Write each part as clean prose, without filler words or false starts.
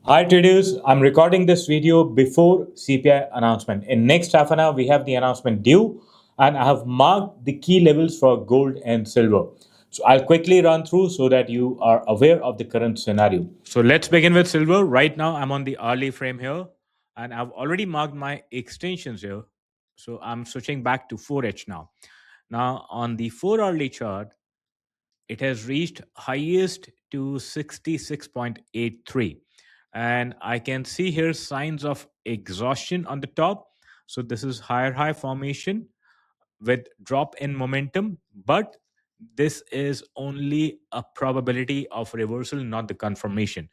Hi traders, I'm recording this video before CPI announcement. In next half an hour, we have the announcement due and I have marked the key levels for gold and silver. So I'll quickly run through so that you are aware of the current scenario. So let's begin with silver. Right now, I'm on the hourly frame here and I've already marked my extensions here. So I'm switching back to 4H now. Now on the 4 hourly chart, it has reached highest to 66.83, and I can see here signs of exhaustion on the top. So this is higher high formation with drop in momentum, but this is only a probability of reversal, not the confirmation.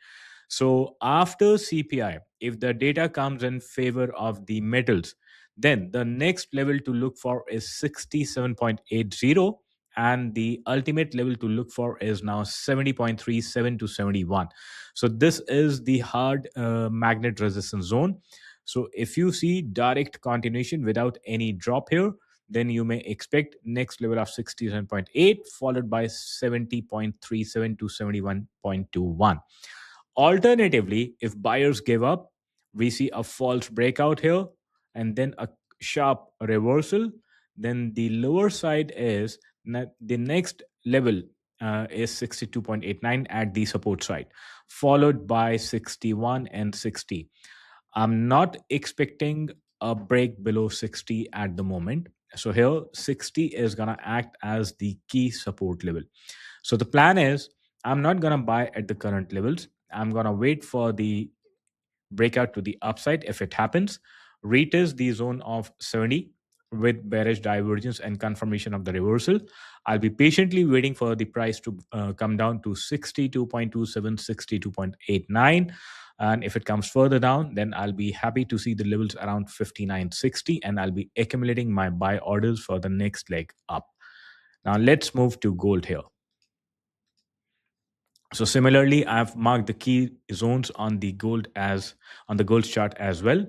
So after CPI, if the data comes in favor of the metals, then the next level to look for is 67.80, and the ultimate level to look for is now 70.37 to 71. So this is the hard magnet resistance zone. So if you see direct continuation without any drop here, then you may expect next level of 67.8 followed by 70.37 to 71.21. Alternatively, if buyers give up, we see a false breakout here and then a sharp reversal. Then the lower side is the next level is 62.89 at the support side, followed by 61 and 60. I'm not expecting a break below 60 at the moment. So here 60 is going to act as the key support level. So the plan is I'm not going to buy at the current levels. I'm going to wait for the breakout to the upside if it happens, retest the zone of 70 with bearish divergence and confirmation of the reversal. I'll be patiently waiting for the price to come down to 62.27, 62.89. And if it comes further down, then I'll be happy to see the levels around 59.60 and I'll be accumulating my buy orders for the next leg up. Now let's move to gold here. So similarly, I've marked the key zones on the gold chart as well.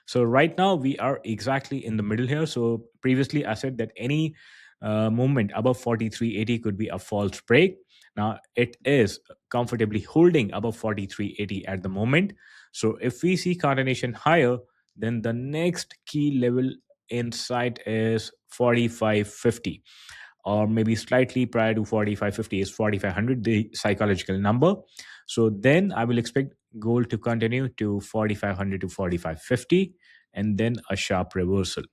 So right now we are exactly in the middle here. So previously I said that any movement above 43.80 could be a false break. Now it is comfortably holding above 43.80 at the moment. So if we see continuation higher, then the next key level inside is 45.50, or maybe slightly prior to 45.50 is 4500, the psychological number. So then I will expect gold to continue to 4500 to 45.50 and then a sharp reversal.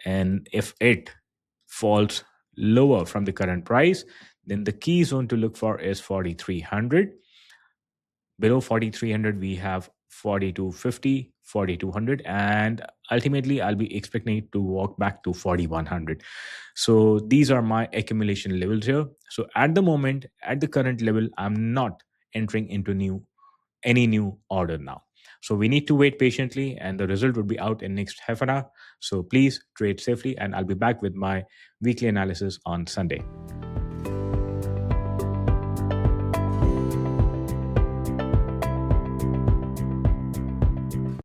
And if it falls lower from the current price, then the key zone to look for is 4300. Below 4300 we have 4250, 4200, and ultimately I'll be expecting it to walk back to 4100. So these are my accumulation levels here. So at the moment, at the current level, I'm not entering into any new order now. So we need to wait patiently and the result would be out in next half an hour. So please trade safely and I'll be back with my weekly analysis on Sunday.